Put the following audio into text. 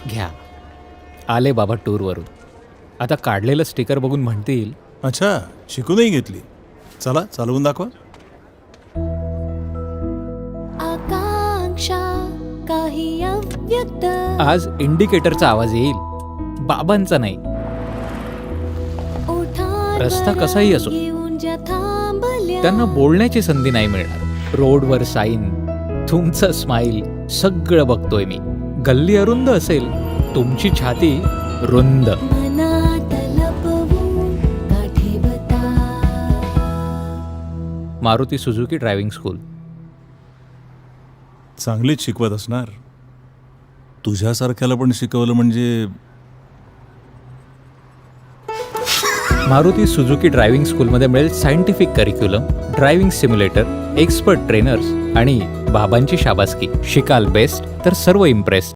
घ्या, आले बाबा टूरवरून. आता काढलेलं स्टिकर बघून म्हणतील, अच्छा, शिकूनही घेतली. चला चालवून दाखवा. आकांक्षा काही अव्यक्त. आज इंडिकेटरचा आवाज येईल, बाबांचा नाही. ओठांवर रस्ता कसाही असो, येऊन ज्या थांबल्या. त्यांना बोलण्याची संधी नाही मिळणार. रोडवर साईन, तुमचं स्माईल, सगळं बघतोय मी. गल्ली अरुंद असेल, तुमची छाती रुंद. मनात लपवून का ठेवता. Maruti Suzuki driving school. चांगलीच शिकवत असणार. तुझ्यासारख्याला पण शिकवलं म्हणजे. मारुती सुझुकी ड्रायव्हिंग स्कूलमध्ये मिळेल scientific curriculum, driving simulator, expert trainers आणि बाबांची शाबासकी. शिकाल बेस्ट तर सर्व इम्प्रेस.